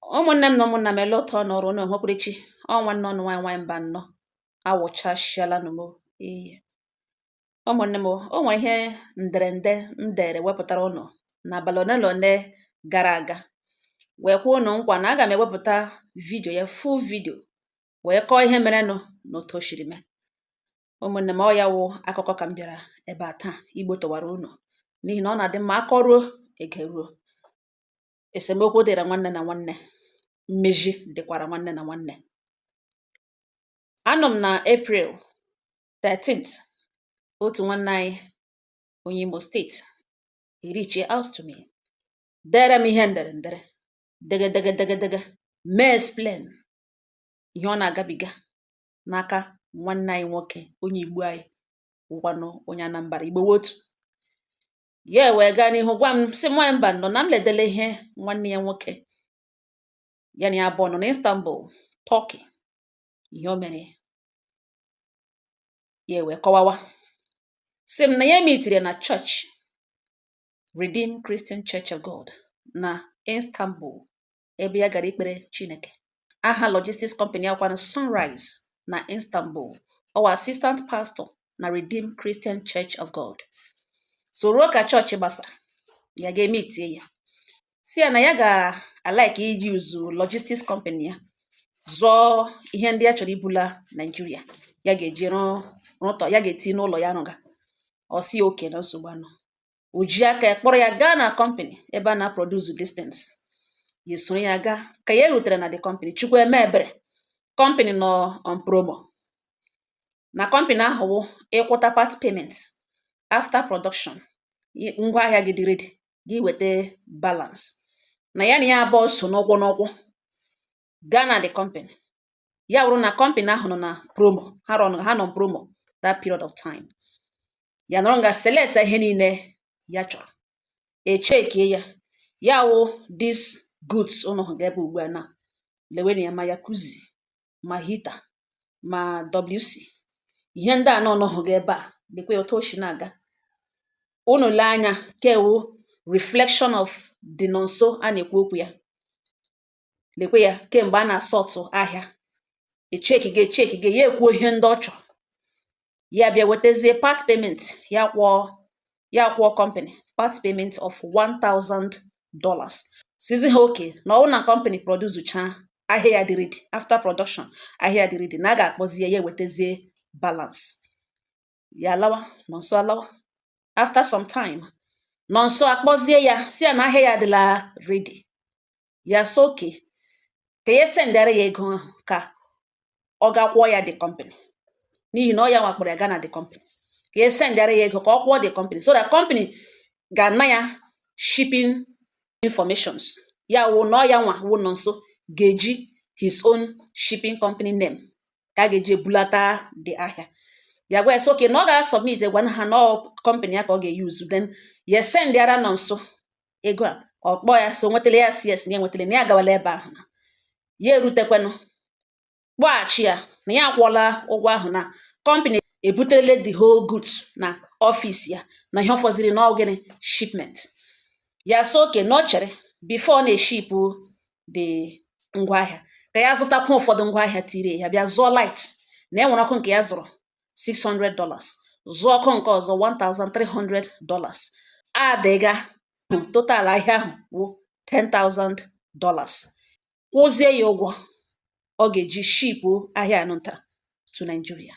Ụmụnne m na ụmụnna m ele otu ọ nọrọ unu hwekwurichi ọ nwanne ọnụ nwanyị mba nnọọ awụchasịala nụ m iyi. Ụmụnne m o nwere ihe nderende m dere wepụtara ụnụ n'abalị ole na ole gara aga wee kwuo ụnụ nkwa na aga m ewepụta vidio ya full vidio wee kọọ ihe merenụ n'otu o siri mee. Ụmụnne m ọ ya wụ akụkọ ka m bịara ebe a taa igbo tọwara ụnụ n'ihi na ọ na-adị mma akọruo ege ruo. Esemokwu dịra nwanne na nwanne, mmezi dịkwara nwanne na nwanne. Anọ m na April 13th, otu nwanne anyị onye Imo steeti erichie out to me, dere m ihe ndere dege mee explain ihe ọ na-agabiga n'aka nwanne anyị nwoke onye Igbo anyị wụkwanụ onye Anambra, Igbo wotu. Ya wee gaa n'ihu gwa m sị nwa mba nọ na m ledele ihe nwanne ya nwoke ya na ya abụọ nọ na Istanbul, Turkey, ihe o mere ya wee kọwawa sị m na ya emitiri na church Redeemed Christian Church of God na Istanbul ebe ya gara ikpere Chineke. Aha logistics company akwanụ Sunrise na Istanbul. Ọwa assistant pastor na Redeemed Christian Church of God. So ruo ka chọọchị gbasa ya ga-emitie ya si ya na ya ga-alike iji uzu logistics company ya zụọ ihe ndị a chọrọ ibula Nigeria, ya ga-eji rụtọ ya ga-eti n'ụlọ ya rụga. Ọ si oke na nsogbu anọ o ji aka ya kpọrọ ya gaa na company ebe a na-produce distance ya esoro ya gaa. Ka ya rutere na the company, Chukwu eme ebere, company nọ on promo. Na company ahụ wụ ịkwụta part payment after production, ngwa ahịa gị dị ready gị weta balance. Na ya abụọ so n'ụkwụ gaa na the company. Ya wụrụ na company ahụ nọ na promo, ha nọ promo that period of time. Ya nọrọ nga select ihe niile ya chọrọ, echekie ya ya wụ these goods ụnụ hụ ga-ebe ugbu a na leweni ya ma Jacuzzi ma heater ma WC, ihe ndị a nọ hụ ga-ebe a dịkwa otu o si na-aga. Unu lee anya kewu reflection of the nonso a na-ekwu okwu ya. Lekwe ya kemgbe a na-asọtụ ahịa echeki ga ya ekwuo ihe ndị ọ chọrọ, ya bịa wetazie part payment ya kwụọ company part payment of $1,000. Sizi ha oke na ọwụ na company produce cha ahịa ya dị ready, after production ahịa ya dị ready na a ga-akpọzie ya wetazie balance. Ya alawa nọnso alawa. After some time nọnso akpọzie ya si ya na ahịa ya adịla ready. Ya so oke ka ya sendere ya ego ahụ ka ọ ga-akwụọ ya the company, n'ihi na ọ ya nwakpọrọ ya gaa na the company. Ka ya sendere ya ego ka ọ kwụọ the company so that company ga-ana ya shipping informations. Ya wụ na ọ ya nwa wụ nọnso ga-eji his own shipping company name ka a ga-eji ebulata the ahịa. Ya gwa ya so oke na ọ ga-asubmit gwa ha na company ya ka ọ ga-use, then ya sendara nọnso ego a ọ kpọọ ya so nwetele ya CS na ya nwetele na ya agawala ebe ahụ na ya erutekwenụ kpọghachi ya na ya akwụọla ụgwọ ahụ na company ebuterele the whole goods na office ya na ihe ọfọziri na gịnị shipment. Ya so oke na ọ chere before na-eshipụ the ngwaahịa ka ya zụtakwa ụfọdụ ngwaahịa tiri ya bịa zụọ light na enwere ọkụ nke ya zụrụ $600, zụọ ọkụ nke ọzọ $1,300, adịga total ahịa ahụ wụ $10,000. Kwụzie ya ụgwọ ọ ga-eji shipụ ahịa anụnta to Nigeria.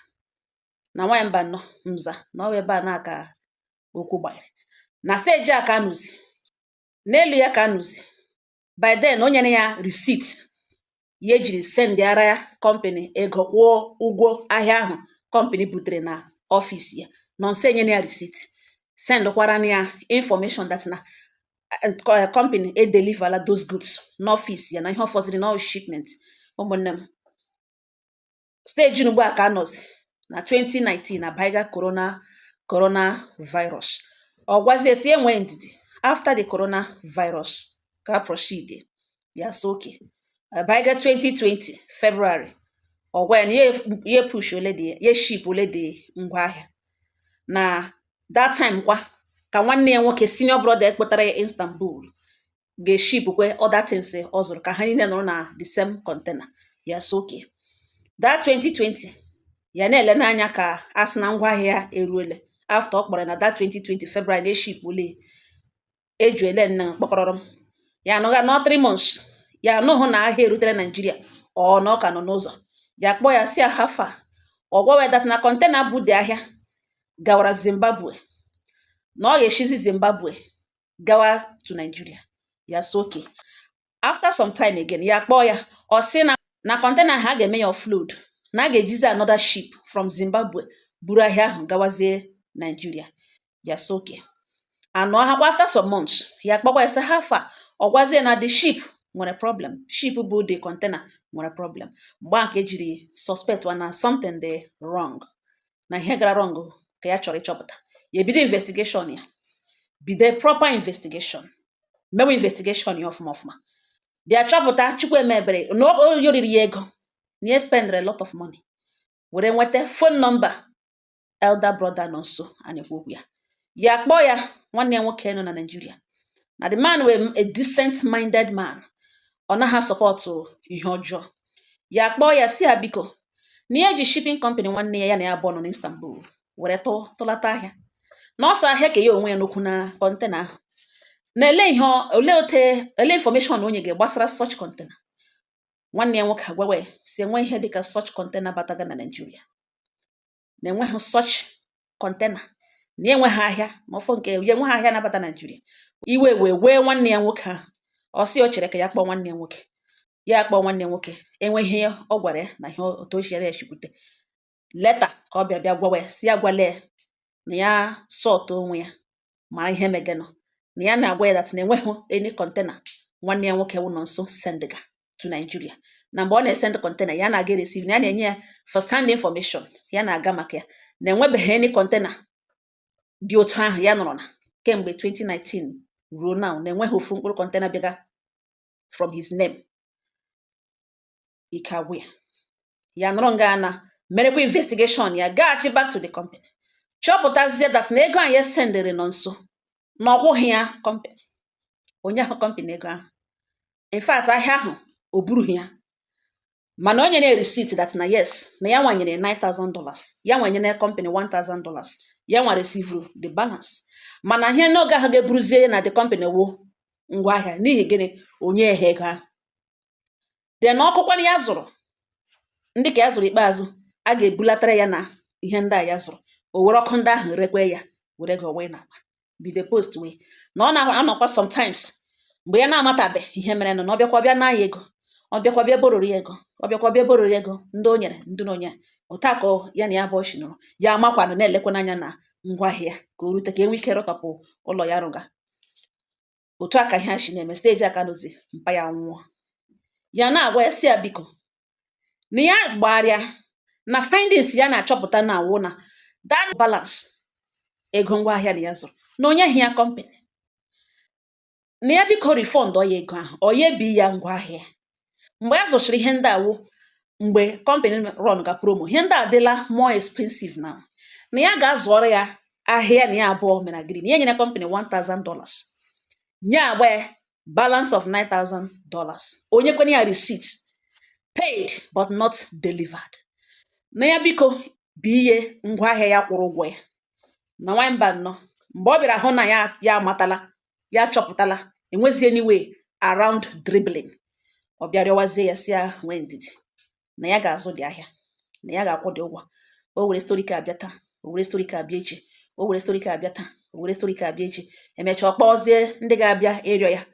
Na nwanyị mba nọ mza na ọ ebe a na-aka okwu gbanyere na steji a ka anụzi n'elu ya ka anụzi. By then o nyere ya receipt ya ejiri sendịara ya company ego kwụọ ụgwọ ahịa ahụ company butere na ọfịs ya. Nọnso enyere ya receipt, sendkwara ya information that na company edeliverla those goods n'ọfịs ya na ihe ọfọziri na shipment. Ụmụnne m, steji ugbu a ka anọzi na 2019 na baiga coronavirus. Ọ gwazie si enwe ndidi after the coronavirus ka proceed ya so oke. Baiga 2020 February ọ gwa ya na ya push ole dị ya ship ole dị ngwaahịa. Na that time kwa ka nwanne ya nwoke senior brother ekpotara ya Istanbul ga-eshipkwe other things ọ zụrụ ka ha niile nọrọ na the same container. Ya so okay. That 2020 ya na-ele n'anya ka a sị na ngwaahịa eruole. After ọ kpọrọ na that 2020 February na-eshipule ejuele nna kpọkọrọrọ m. Ya anọga nọ 3 months. Ya anụhụ na ahịa erutere Nigeria ọ na ọ ka nọ n'ụzọ. Ya kpọọ ya si ahafa ọ gwawe that na container bụ dị ahịa gawara Zimbabwe na ọ ga-eshizi Zimbabwe gawa to Nigeria. Ya so okay. After some time again ya kpọọ ya ọ sị na container ha ga-eme ya offload na a ga-ejizi another ship from Zimbabwe buru ahịa ahụ gawazie Nigeria. Ya so okay. Anọ hakwa after some months ya kpọkwa ya sị hafa ọ gwazie na the ship nwere problem. Ship bụ the container nwere problem. Mgbe nke ejiri suspect na something dị wrong. Na ihe gara wrong ka ya chọrọ ịchọpụta. Ya ebido investigation ya. Bido proper investigation. Mewe investigation ya ọfụma. Bịa chọpụta Chukwuemebere na o yoriri ya ego. Na ya spend a lot of money. Were nweta phone number elder brother nọ nso a na-ekwu okwu ya. Ya kpọọ ya nwanne ya nwoke nọ na Nigeria. Na the man were a decent minded man. Ọ naghị support ihe ọjọọ. Ya kpọọ ya si ya biko na ya ji shipping company nwanne ya na ya abụọ nọ n'Istanbul were tụlata ahịa. N'ọsọ ahịa ka ya onwe ya n'okwu na container ahụ. Na-ele ihe ele information onye ga-gbasara such container. Nwanne ya nwoke agwawe si enwe ihe dịka such container bataga na Nigeria. Na enweghị such container. Na enweghị ahịa ma ọfọ nke ya enweghị ahịa nabata Nigeria. Iwe wee nwanne ya nwoke ahụ. Ọ sị o chere ka ya kpọọ nwanne ya nwoke. Ya kpọọ nwanne ya nwoke enweghị ọ gwara ya na ihe otu o si ya shikwute. Leta ka ọ bịa gwawe si ya gwale na ya sort onwe ya mara ihe megenụ. Na ya na-agwa ya that na enweghị any container nwanne ya nwoke nọ nso sendga to Nigeria. Na mgbe ọ na-esend container ya na-aga receive na ya na-enye ya first hand information ya na-aga maka ya na enwebeghị any container dị otu ahụ ya nọrọ na kemgbe 2019 ruo now na enweghị ofu mkpụrụ container bịaga from his name. Ike agwụ ya. Ya nọrọ nga na merekwa investigation ya gaghachi back to the company. Chọpụtazie that na ego ahụ ya sendere nọ nso na ọkwụghị ya company. Onye ahụ company ego ahụ. In fact ahịa ahụ o burughị ya. Mana onye na-receipt that na yes na ya nwanyere $9,000. Ya nwanyere company $1,000. Ya nwa receive the balance. Mana ihe n'oge ahụ ga-eburuzie na the company wo ngwaahịa n'ihi gịnị onye ehe ego ahụ. Then ọkụkwa ya zụrụ ndị ka ya zụrụ ikpeazụ a ga-ebulatara ya na ihe ndị a ya zụrụ. O were ọkụ ndị ahụ rekwe ya were go wee na-akpa. Bido post wee na ọ na-anọkwa sometimes mgbe ya na-amatabeghị ihe mere na ọ bịakwa bịa na ya ego. Ọ bịakwa bịa borori ego. Ọ bịakwa bịa borori ego ndị o nyere ndị n'onye. Ụta ka ya na ya bụ oshi nụrụ. Ya amakwanụ na-elekwa n'anya na ngwaahịa ka o rute ka enwe ike rọtọpụ ụlọ ya rụga. Otu aka ihe a shi na-eme steji aka dozi mpa ya nwụọ. Ya na-agwa ya si ya biko na ya gbarịa na findings ya na-achọpụta na awụ na that balance ego ngwaahịa na ya zụrụ na onyeghị ya company. Na ya biko refund ya ego ahụ ọ ya ebi ya ngwaahịa. Mgbe ya zụchiri ihe ndị awụ mgbe company run ga promo ihe ndị adịla more expensive now. Na ya ga-azụọrọ ya ahịa na ya abụọ mere agiri na ya nyere company $1,000. Nye agba balance of $9,000. Onye kwene ya receipt paid but not delivered. Na ya biko biye ngwaahịa ya kwụrụ ụgwọ ya. Na nwamba nnọọ mgbe ọ bịara hụ na ya amatala ya chọpụtala enwezie anyway around dribbling. Ọ bịarịọwazie ya si ya nwee ndidi na ya ga-azụ dị ahịa na ya ga-akwụ dị ụgwọ. O were story ka abịa taa. O were story ka abịa echi. O were story ka abịa taa. O were story ka abịa echi. Emechaa ọkpọzie ndị ga-abịa ịrịọ ya.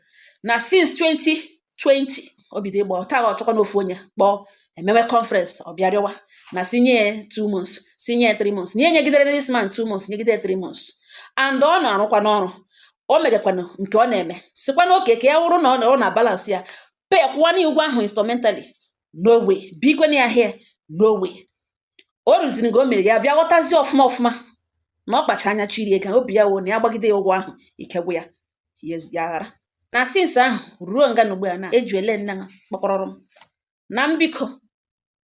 Na since 2020 o bido ịgba ọta ọchọkwa n'ofu onye kpọọ emewe conference ọ bịarịọwa na si nye 2 months si nye 3 months na enyegidere this man 2 months nyegidere 3 months. And ọ na-arụkwa n'ọrụ. O megakwanụ nke ọ na-eme sikwa n'oke ka ya wụrụ na ọ na balance ya pay kwụwa n'ụgwọ ahụ instrumentally. No way. Bikweni ya here. No way. O rụziri ngo mere ya bịa ghọtazi ọfụma na ọ kpacha anya chiri ego obi ya wụ na ya gbagide ya ụgwọ ahụ ike gwụ ya ya ghara. Na since ahụ ruo nga n'ugbu a na ejuele nna kpọkọrọrọ m na mbiko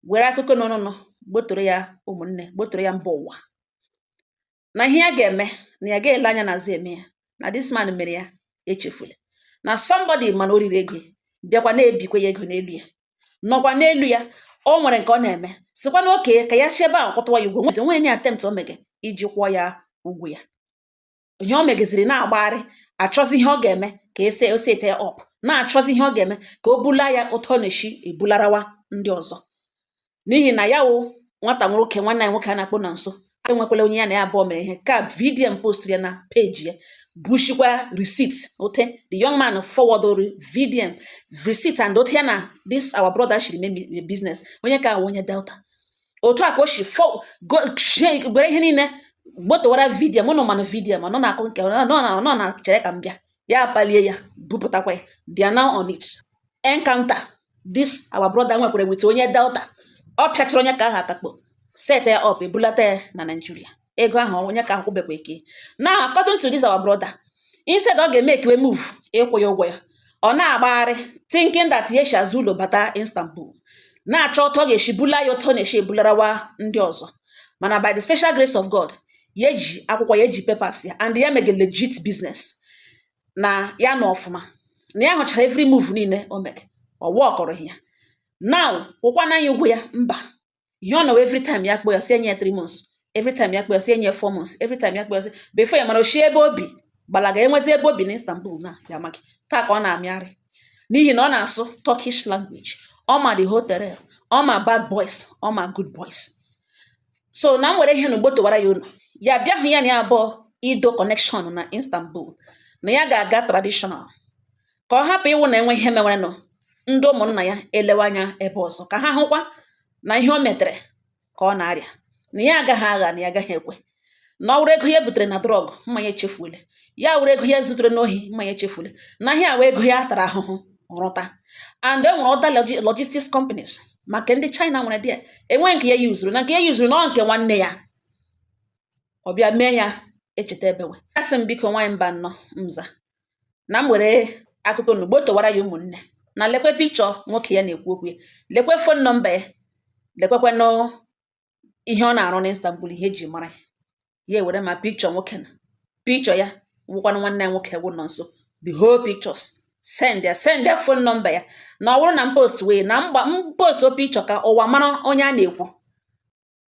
were akụkọ nọ gbotoro ya ụmụnne gbotoro ya mba ụwa na ihe ya ga-eme na ya ga-ele anya n'azụ eme ya na this man mere ya echefule na somebody mana o riri ego bịakwa na-ebikwa ya ego n'elu ya nọkwa n'elu ya o nwere nke ọ na-eme sikwa na oke ka ya si ebe ahụ kwụtụwa ya ụgwọ nwe ni attempt o mege iji kwụọ ya ụgwọ ya ihe o megeziri na-agbagharị achọzi ihe ọ ga-eme ka ete ya up na-achọzi ihe ọ ga-eme ka o bula ya ụtọ ọ na-eshi ebularawa ndị ọzọ n'ihi na ya wụ nwata nwoke nwanne anyị nwoke a na-akpọ na nso enwekwala onye ya na ya abụọ mere ihe ka vidiyo post ya na peji ya bushikwa receipt ote the young man forward vidiyo receipt and ote ya na this our brother shiri mee business onye ka onye Delta otu a ka o shi gbere ihe niile gbotowara vidiyo mụ na manụ vidiyo ma nọ na-akụ nke nọ na chere ka m bịa ya palie ya bupụtakwa ya they are now on it encounter this our brother nwekwara with onye Delta ọ pịachara onye ka ahụ atakpo set ya up ebulata ya na Nigeria ego ahụ onye ka ahụ kwụbekwa eke na according to this our brother instead ọ ga-eme ekewe move ịkwụ ya ụgwọ ya ọ na-agbagharị thinking that ye shazu ụlọ bata Istanbul na-achọ ọtọ ga-eshi bula ya ụtọ na-eshi ebularawa ndị ọzọ mana by the special grace of God ya eji akwụkwọ ya eji papers ya and ya mege legit business na ya na ọfụma na ya hụchara every move niile o mege ọ wọkọrọ ya now kwụkwa na ya ụgwọ ya mba ihe ọ nọwa every time ya kpọ ya si enye 3 months every time ya kpọ ya si enye 4 months every time ya kpọ ya si before ya mara oshi ebe obi gbalaga enwezi ebe obi na Istanbul na ya magi taa ka ọ na-amịarị n'ihi na ọ na-asụ Turkish language ọ ma the hotel ọ ma bad boys ọ ma good boys so na m were ihe na ugbo towara ya ụlọ ya bịa hụ ya na ya abụọ ido connection na Istanbul na ya ga-aga traditional ka ọ hapụ ịwụ na enwe ihe mewere nọ ndị ụmụnna ya elewe anya ebe ọzọ ka ha hụkwa na ihe o metere ka ọ na-arịa na ya agaghị agha na ya agaghị ekwe na ọ wụrụ ego ya butere na drọg mmanya echefuole ya wụrụ ego ya zutere n'ohi mmanya echefuole na ihe awa ego ya tara ahụhụ rụta and e nwere other logistics companies maka ndị China nwere dị enwe nke ya yuzuru na nke ya yuzuru na nke nwanne ya ọ bịa mee ya echeta ebewe asị m biko nwaanyị mba nnọọ mza na m were akụkọ n'ugbo towara ya ụmụnne na lekwe pikchọ nwoke ya na-ekwu okwu ya lekwe fon nọmba ya lekwekwanụ ihe ọ na-arụ na Istanbul ihe eji mara ya ewere ma pikchọ nwoke na pikchọ ya wụkwanụ nwanne ya nwoke wụ nọ nso the whole pictures send ya phone nọmba ya na ọ bụrụ na m post wee na post o pikchọ ka ụwa mara onye a na-ekwu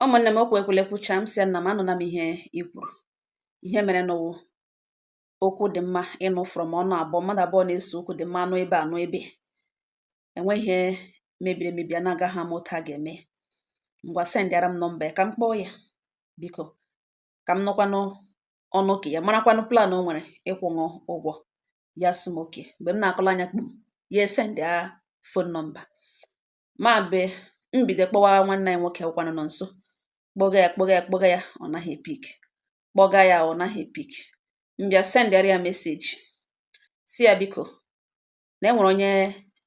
ụmụnne m okwu ekwulekwucha m si na m anụ na m ihe ikwuru ihe mere n'ụwa okwu dị mma ịnụ from ọnụ abụọ mmadụ abụọ na-ese okwu dị mma anụ ebe enweghị mebiri emebi a na-agaghị ama otu a ga-eme ngwa sendịara m nọmba ya ka m kpọọ ya biko ka m nụkwanụ ọnụ oke ya marakwanụ plan o nwere ịkwụṅụ ụgwọ ya sị m oke mgbe m na-akọla anya kpum ya esendịa fon nọmba ma be mbido kpọwa nwanne anyị nwoke ụkwanụ nọ nso kpọga ya ọ naghị epik kpọga ya ọ naghị epik mbịa sendịara ya meseji si ya biko na enwere onye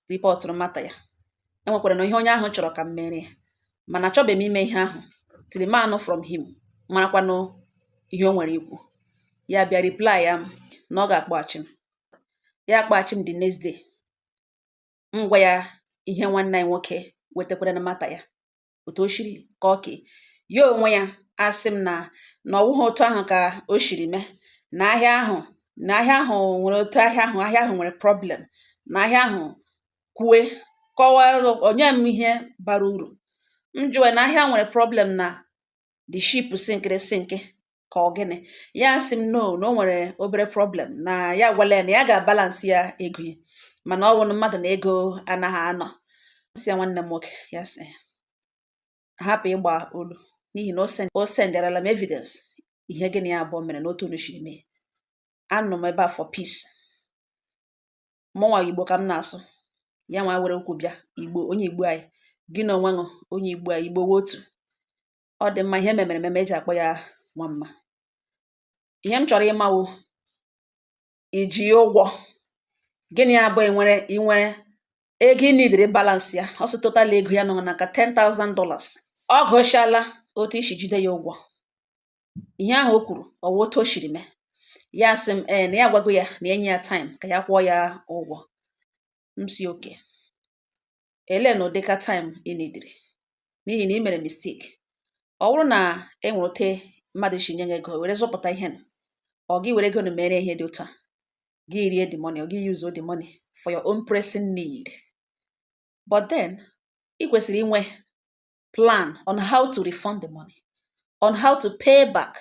ripọtụrụ mata ya enwekwara na ihe onye ahụ chọrọ ka m mere ya mana achọbeghị m ime ihe ahụ till m anụ from him marakwanụ ihe o nwere ikwu ya bịa reply ya m na ọ ga-akpọghachi m ya akpọghachi m the next day m gwa ya ihe nwanne anyị nwoke wetakwara na mata ya otu o shiri ka ọke ya onwe ya asị m na ọ wụghị otu ahụ ka o shiri mee na ahịa ahụ nwere otu ahịa ahụ nwere problem na ahịa ahụ kwue kọwaa onye m ihe bara uru m jụọ na ahịa nwere problem na the ship sinkị ka ọ gịnị ya sị m no na o nwere obere problem na ya gwala ya na ya ga-abalansị ya ego ya mana ọ wụrụ mmadụ na ego anaghị anọ si ya nwanne m nwoke ya sị hapụ ịgba olu n'ihi na o sendarala m evidence ihe gịnị ya abụọ mere n'otu onu shiri mee anọ m ebe a for peace mụnwa Igbo ka m na-asụ ya nwa were okwu bịa Igbo onye Igbo anyị gị na onwe ṅụ onye Igbo anyị Igbo otu ọ dị mma ihe memere eji akpọ ya nwa mma ihe m chọrọ ịmawo iji ụgwọ gịnị abụọ inwere ego ị nidiri balansị ya ọsọ total ego ya nọ n'aka $10,000 ọ gụchala otu isi jide ya ụgwọ ihe ahụ o kwuru ọ wụ otu o shiri mee ya sị m na ya gwago ya na enye ya time ka ya kwụọ ya ụgwọ m si oke ele na ụdịka time ị nidiri n'ihi na ị mere mistake ọ bụrụ na enwere ote mmadụ si nye gị ego were zụpụta ihe ọ gị were ego na mere ihe dị otu a gị rie the money or gị use the money for your own pressing need. But then, ị kwesịrị inwe plan on how to refund the money, on how to pay back,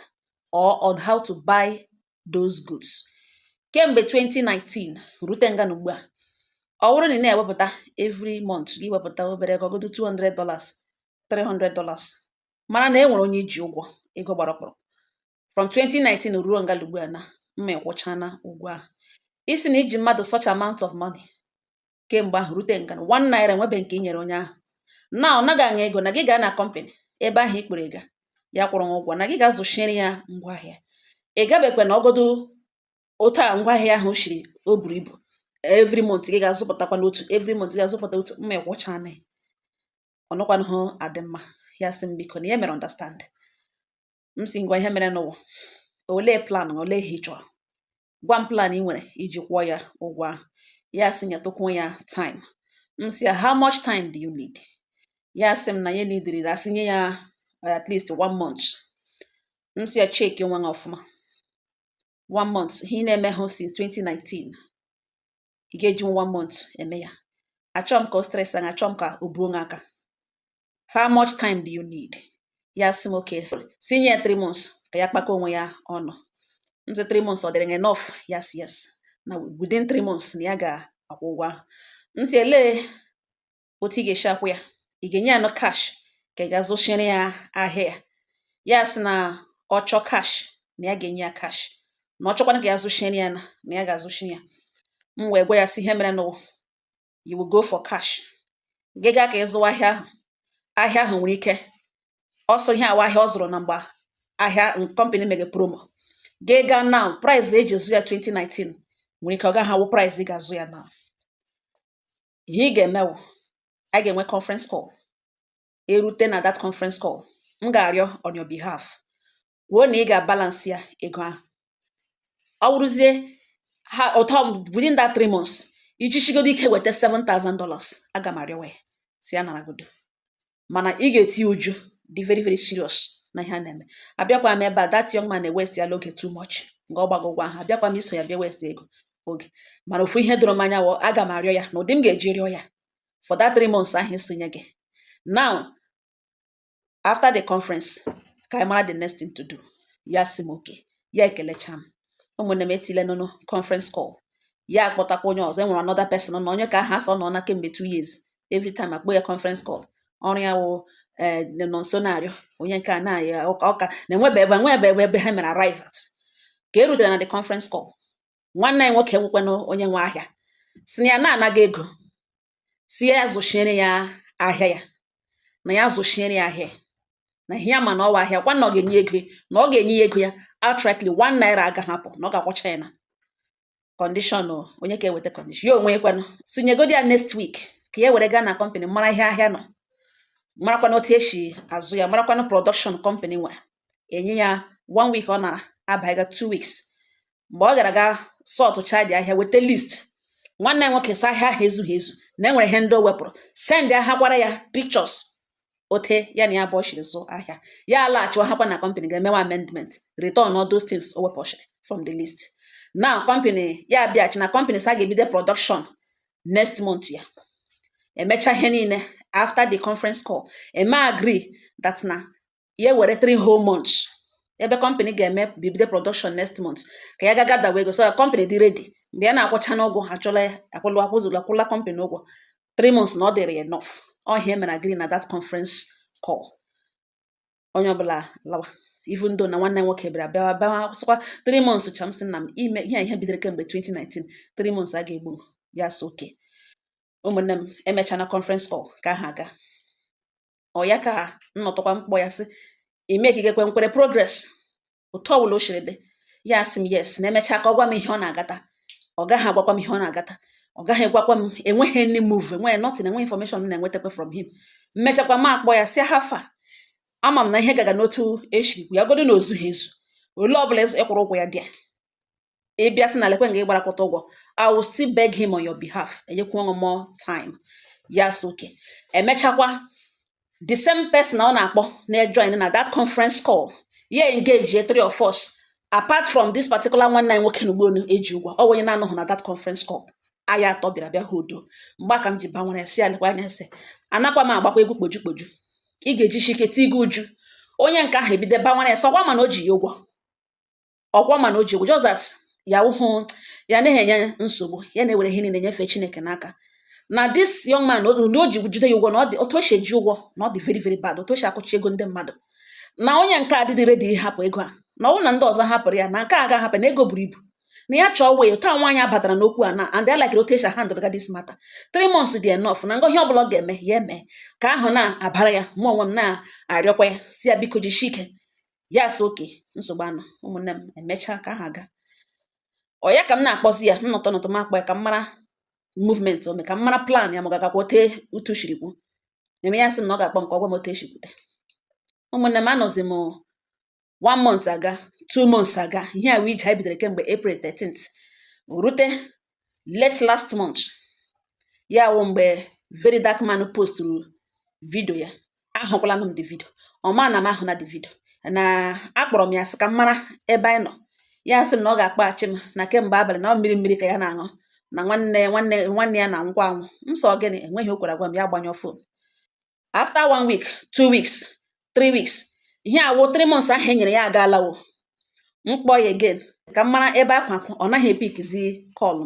or on how to buy those goods. Kemgbe 2019 rute nga n'ugbu a, ọ bụrụ na ị na-ewepụta every month gị wepụta obere ego godo $200, $300, mara na e nwere onye iji ụgwọ ego gbara ọkpụrụ. From 2019 ruo nga ugbu a na mma ịkwụchana ụgwọ ahụ. Isi na iji mmadụ such amount of money kemgbe ahụ rute nga $1 nwebe nke i nyere onye ahụ. Na ọ naghị aṅa ego na gị gaa na company ebe ahụ ikpere ga ya kwụrụ ụgwọ na gị ga-azụchiere ya ngwaahịa. Ị gabekwe na ọgodo otu a ngwaahịa ahụ shiri o buru ibu. Every month gị ga-azụpụtakwa n'otu, every month gị ga-azụpụta otu, mma ịkwụchana. Ọnụkwanụ hụ adị mma. Ya sị m biko na ya mere understand. M si ngwa ihe mere n'ụwa. Olee plan, olee ihe ị chọrọ? Gwa m plan ị nwere iji kwụọ ya ụgwọ ahụ. Ya sị nyetụkwuo ya time. M si ya, how much time do you need? Ya sị m na ya neediri asị nye ya at least 1 month. M si ya check onwe ya ọfụma. 1 month. Ihe ị na-eme hụ since 2019. Ị ga-eji 1 month eme ya. Achọm ka o stress anya, achọm ka o buo aka. How much time do you need? Ya sị m okay. Si nye 3 months ka ya kpakọ onwe ya ọnụ. M sị 3 months ọ dịrị enough? Yes. Na within 3 months na ya ga-akwụ ụgwọ ahụ. M sị elee otu ị ga-esi akwụ ya. Ị ga-enye ya cash ka ị ga-azụchiere ya ahịa ya. Ya sị na ọ chọọ cash na ya ga-enye ya cash. Na ọ chọkwana ka ya zụchiere ya na ya ga-azụchi ya. M wee gwa ya sị ihe mere n'ụwa. You will go for cash. Gị gaa ka ị zụwa ahịa ahụ. Ahịa ahụ nwere ike ọsọ ihe awa ahịa ọ zụrụ na mgbe ahịa company mege promo. Gị gaa now, price eji zụ ya 2019 nwere ike ọ gaghị awụ price ị ga-azụ ya now. Ihe ị ga-emewo, a ga-enwe conference call. Erute na that conference call, m ga-arịọ on your behalf. Kwuo na ị ga-balance ya ego ahụ. Ọ wụrụzie ha ụtọ within that 3 months, iji chigodo ike weta $7,000, aga m arịọwa ya si ya naragodo. Mana ị ga-eti uju dị very very serious na ihe a na-eme. Abịakwa m ebe a, that young man na-waste ya oge too much. Nga ọ gbago ụgwọ ahụ, abịakwa m iso ya bịa waste ego oge. Mana ofu ihe doro m anya wụ aga m arịọ ya na ụdị m ga-eji rịọ ya for that 3 months ahụ isinye gị. Now, after the conference, ka I mara the next thing to do. Ya sị m okay. Ya ekelecha m. Ụmụnne m etile nụnụ conference call. Ya akpọtakwa onye ọzọ. Enwere another person na onye ka aha asọ nọ na kemgbe 2 years. Every time akpọ ya conference call. Ọrụ ya wụ nọ nso na-arịọ onye nke a na-aya ọka na-enwebe ebe ha mere arrive at. Ka erutere na the conference call, nwanne anyị nwoke nwekwanụ onye nwe ahịa si ya na-anaga ego, si ya zụchiere ya ahịa ya, na ya zụchiere ya ahịa na ihe ya ma na ọwa ahịa kwa na ọ ga-enye ego, na ọ ga-enye ya ego ya outrightly $1 aga hapụ na ọ ga-akwụcha ya na condition. Onye ka eweta condition ya onwe kwanụ sinyegodi ya next week ka ya were gaa na company mara ihe ahịa nọ, marakwana otu esi azụ ya, marakwana production company nwere. Enye ya 1 week, ọ nara abaiga 2 weeks. Mgbe ọ gara ga sọtụcha dị ahịa, weta list. Nwanne nwoke sa ahịa ahụ ezughị ezu na enwere ihe ndị o wepụrụ. Send ahịa gwara ya pictures ote ya na ya bụ ọchịrị zụ ahịa. Ya alaghachiwa hakwa na company ga-emewe amendment, return all those things o wepụchiri from the list. Now company ya bịachi na company sa ga-ebido production next month ya. Emecha ihe niile. After the conference call, eme agree that na ye were 3 whole months. Ebe company ga-eme bibido production next month. Ka ya gaga ego so company dị ready. Mgbe ya na-akwụcha n'ụgwọ achọla akwụla company ụgwọ 3 months na ọ dịrị enough. Ọ ihe mere agree na that conference call. Onye ọbụla lawa. Even though na nwanne nwoke bịara bịa sịkwa 3 months chamsi na m ime ihe bidoro kemgbe 2019. 3 months a ga-egbu m. Ya so okay. Ụmụnne m emechana conference call ka ha aga. Ọ ya ka nnọtụkwa mkpọ ya sị ime ka igekwe nkwere progress otu ọbụla o shiri dị. Ya sị m yes, na emecha ka ọ gwa m ihe ọ na-agata. Ọ gaghị agwakwa m ihe ọ na-agata. Ọ gaghị egwakwa m, enweghị any move, enweghị nothing, enweghị information m na-enwetakwa from him. Mmechakwa m akpọ ya sị hafa ama m na ihe gaga n'otu eshi ya godo na ozughị ezu. Ole ọbụla ịkwụrụ ụgwọ ya dị. Ịbịa sị na lekwe nga ịgbarakwụta ụgwọ, I will still beg him on your behalf. Enyekwa more time. Yes, okay. Emechakwa the same person ọ na-akpọ na join na that conference call. Yeah, engage 3 of us apart from this particular nwanne anyị nwoke na Ugbonu eji ụgwọ, ọ onye na-anọghị na that conference call. Anyị atọ bịara bịa ha udo. Mgbe aka m ji banwere si alekwa anya ese anakwa m agbakwa egwu kpoju kpoju, ị ga-eji ike tigo uju. Onye nke ahụ ebido banwere ese ọkwa mana o ji ya ụgwọ, ọkwa mana o ji ụgwọ, just that ya wụhụ ya na-enye nsogbu, ya na-ewere ihe niile nyefee Chineke n'aka. Na this young man o ji jide ya ụgwọ, na ọ dị otu o si eji ụgwọ, na ọ dị very very bad, otu o si akụchi ego ndị mmadụ, na onye nke a dịdị ready ịhapụ ego a, na ọ bụrụ na ndị ọzọ hapụrụ ya, na nke a ga-ahapụ na ego buru ibu, na ya chọọ wee otu a nwaanyị abatara n'okwu a na and I like otu esi handle this matter. 3 months dị enough, na ngọhie ọbụla ọ ga-eme ya eme ka ahụ na-abara ya, mụ onwe m na-arịọkwa ya si ya biko jisie ike. Ya sị oke, nsogbu anọ ụmụnne m, emechaa ka aha aga. Ọ ya ka m na-akpọzi ya, m nọtọ m akpọ ya ka m mara movement ome, ka m mara plan ya ma ọ ga-agakwa ote utu shiri kwu. Eme ya sị na ọ ga-akpọ m ka ọ gwa m otu eshikwute. Ụmụnne m, anọzi m 1 month aga, 2 months aga, ihe a wee ije anyị bidoro kemgbe April 13th rute late last month. Ya wụ mgbe Very Dark Man posturu vidio ya, ahụkwala m the video, ọ ma na m ahụ na the video, na akpọrọ m ya sị ka m mara ebe anyị nọ. Ya sị m na ọ ga-akpaghachi m na kemgbe abalị na ọ mmiri mmiri ka ya na-aṅụ, na nwanne ya na-anwụkwa anwụ. M sọ gịnị, enweghị o kwere agwa m, ya gbanyụọ fon. After 1 week, 2 weeks, 3 weeks, ihe awụ 3 months ahụ e nyere ya agaalawo. Mkpọ ya again ka m mara ebe akwa ọ naghị epikzi kọlụ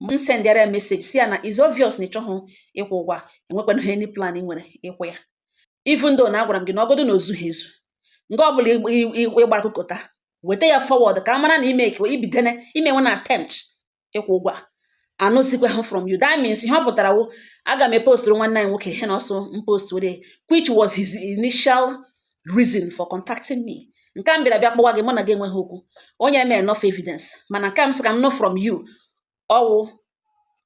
m. M sendịara ya meseji si ya na is obvious na ịchọghị ịkwụ ụgwọ, enwekwana ha any plan ị nwere ịkwụ ya. Even though na agwara m gị na ọgọdụ na ozughị ezu, nke ọbụla ịgbara kụkọta weta ya forward ka a mara na imenwe na attempt ịkwụ ụgwọ a. Anụzikwa ha from you. That means ihe ọ pụtara wụ aga m epostụrụ nwanne anyị nwoke ihe na ọsọ mpostụrụ, which was his initial reason for contacting me. Nke a m bịara bịa kpọwa gị, mụ na gị enweghị okwu, onye eme enough evidence, mana nke a m sị ka m know from you ọwụ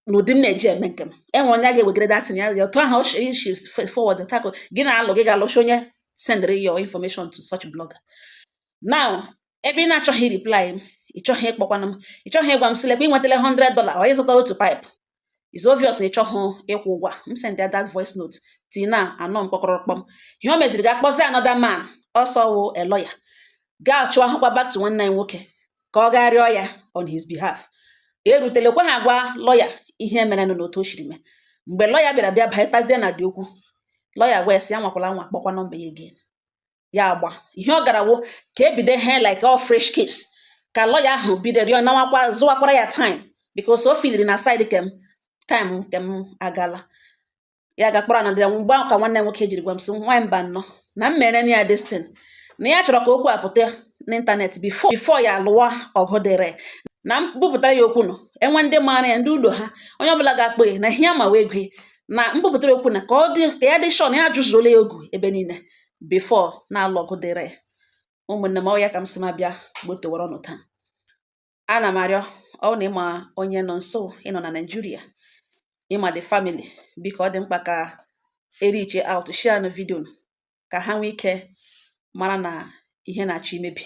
n'ụdị m na-eji eme nke m. Enwe onye a ga-ewegere datin ya otu ahụ she forward tako gị na-alụ, gị ga-alụchi onye sendịrị your information to such blogger. Now ebe ị na-achọghị reply m, ị chọghị ịkpọkwana m, ị chọghị ịgwa m sị lekwa ị nwetala $100 ọ ịzụta otu pipe, is obvious na ị chọghị ịkwụ ụgwọ. M send that voice note tina anọ mkpọkọrọkpọm. Ihe o meziri ga-akpọzi another man, ọsọ wụ a lawyer, gaa chụọ ahụkwa back to nwanne anyị nwoke ka ọ gaa rịọ ya on his behalf. Erutelekwa ha agwa lawyer ihe mere nụ n'otu o shiri mee. Mgbe lawyer bịa baịtazie na dị okwu, lawyer gwa ya sị ya nwakwala nwa kpọkwa nọmba ya again. Ya agba ihe ọ gara wụ ka ebido he like all fresh case, ka lawyer ahụ bido rịọ nawakwa zụwakwara ya time because o filiri na side kem time kem agala. Ya gakpọrọ na dị mgbe ka nwanne nwoke jiri gwa m sị nwa mba nnọọ na m mere ya destin, na ya chọrọ ka okwu apụta n'ịntanetị before ya alụwa ọgụ dịrị, na m bupụtara ya okwu nọ enwe ndị maara ya, ndị ụlọ ha, onye ọbụla ga-akpọ ya na ihe ya ma wee gwe, na mbupụtara okwu na ka ya dị shọ na ya jụzuola ya ogu ebe niile before na-alụ ọgụ dịrị. Ụmụnne m, ọ ya ka m sị ma bịa gbotowara ọnụ taa. Ana m arịọ ọ na ịma onye nọ nso ịnọ na Nigeria, ịma the family, biko ọ dị mkpa ka eriche out share na vidio ka ha nwee ike mara na ihe na-achọ imebi.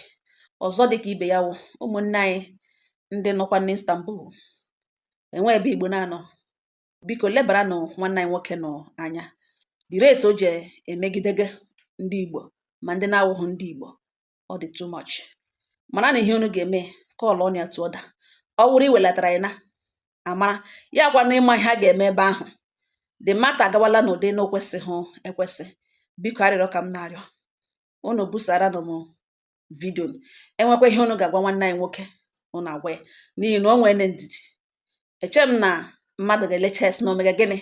Ọzọ dịka ibe ya wụ ụmụnne anyị ndị nọkwa n'Istanbul, enwe ebe Igbo na-anọ, biko lebara nụ nwanne anyị nwoke nọ anya. The rate o ji emegidege ndị Igbo ma ndị na-awụghị ndị Igbo, ọ dị too much. Mana na ihe unu ga-eme kọlụ ọnya tụ ọda, ọ wụrụ iwelatara ya na amara ya gwa na ịma ihe a ga-eme ebe ahụ. The matter agawala n'ụdị na okwesịghị ekwesị. Biko arịrịọ ka m na-arịọ unu busara nụ m vidio, enwekwa ihe unu ga-agwa nwanne anyị nwoke unu agwa ya, n'ihi na o nwere ndidi. Eche m na mmadụ ga-elecha esi na omega gịnị,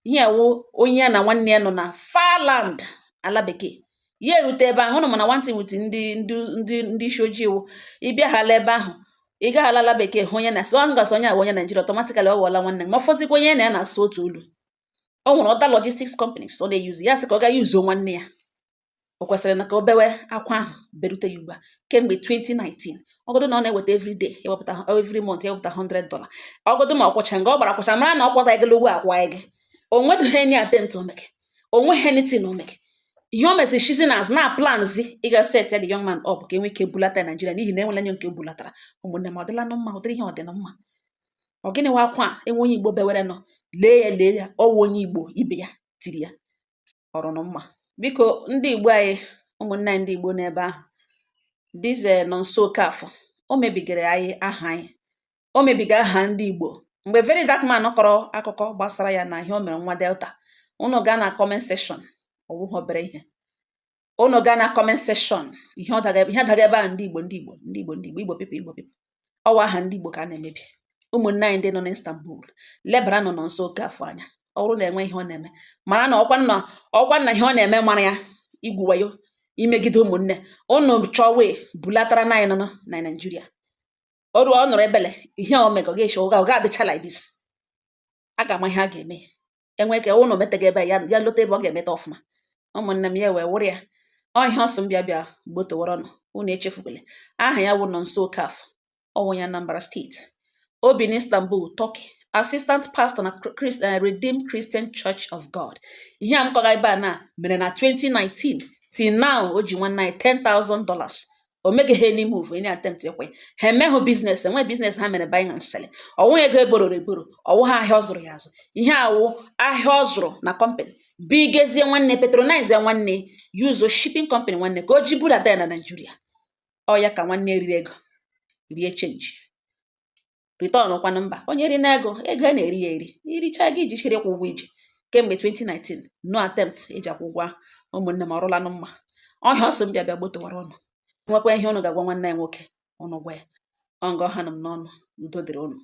ihe wụ onye ya na nwanne ya nọ na far land, ala bekee, ya erute ebe ahụ. Ụnụ mana nwantị nwute ndị isi ojii wụ ịbịa hala ebe ahụ, ị gaghala ala bekee hụ onye na-asụ ngasị onye abụ onye Naijiria, ọtọmatikali ọ ghọọla nwanne ma fọzikwa onye na ya na-asụ otu olu. O nwere other logistics companies ọ na-eyuzi, ya sị ka ọ gaa yuzuo nwanne ya. O kwesịrị na ka o bewe akwa ahụ berute ya ugbu a kemgbe 2019. Ọgọdụ na ọ na-eweta everyday ewepụta every month ewepụta $100. Ọgọdụ ma ọkwụcha nga ọ gbara akwụcha mara na ọ kpọta gị ụgwọ akwa gị, o nweghị any attempt omeke, o nweghị anything omeke. Ihe o mesịrị shizi na azụ na planzi ịga set ya the young man up ka enwe ike bulata Nigeria, n'ihi na enwere onye nke bulatara. Ụmụnne m, ọ dịla nụ mma, ụdịrị ihe ọ dị na mma. Ọ gịnị wa akwa a enwe onye Igbo bewere nọ lee ya ọwụ onye Igbo ibe ya tiri ya ọrụ nụ mma. Biko ndị Igbo anyị, ụmụnne anyị ndị Igbo n'ebe ahụ, dize nọ nso Okafọ, o mebigara anyị aha anyị, o mebiga aha ndị Igbo. Mgbe Very Dark Man kọrọ akụkọ gbasara ya na ihe o mere nwa Delta, unu gaa na comment section, ọwụghị obere ihe. Unu gaa na comment section, ihe daga ebe a ndị Igbo people. Ọwa aha ndị Igbo ka a na-emebi. Ụmụnne anyị ndị nọ n'Istanbul, lebara nọ nso Okafọ anya. Ọ bụrụ na enwe ihe ọ na-eme, mara na ọkwa na ihe ọ na-eme mara ya igwu wayo imegide ụmụnne. Unu chọwe bulatara na anyị nọ na Nigeria. Ọ nọrọ ebele ihe o mega ga-eshi ọ ga-adịcha like this. A ga-ama ihe a ga-eme. Enwe ka unu metega ebe ya lote ebe ọ ga-emeta ọfụma. Ụmụnne m ya wee wụrụ ya. Ọ ihe ọsọ bịa gbotowara ọnụ. Unu echefukwele. Aha ya wụ Nonso Okafọ. Ọ wụ ya Anambra State. O bi n'Istanbul, Turkey. Assistant pastor na Redeemed Christian Church of God. Ihe a m kọga ebe a na mere na 2019 till now o ji nwanne anyị $10,000. O meghe any move any attempt ekwe. Ha emehụ business, enwe business ha mere buying and selling. Ọwụ ego ebororo. Ọwụ ha ahịa ọ zụrụ ya azụ. Ihe awụ ahịa ọ zụrụ na company. Bigezie nwanne, patronize nwanne, use shipping company nwanne ka o ji budata ya na Nigeria. Ọ ya ka nwanne riri ego. Rie change. Return ọkwanụ mba. Onye ri na ego na-eri ya eri. Iricha gị iji chere kwụ ụgwọ ije. Kemgbe 2019, no attempt eji akwụ ụgwọ ụmụnne m ọrụla mma. Ọhịa ọsọ m bịa gbotowara ọnụ. Nwekwa ihe unu ga-agwa nwanne ya nwoke, unu gwa ya. Ọ nga ọha nọ m n'ọnụ. Udo dịrị unu.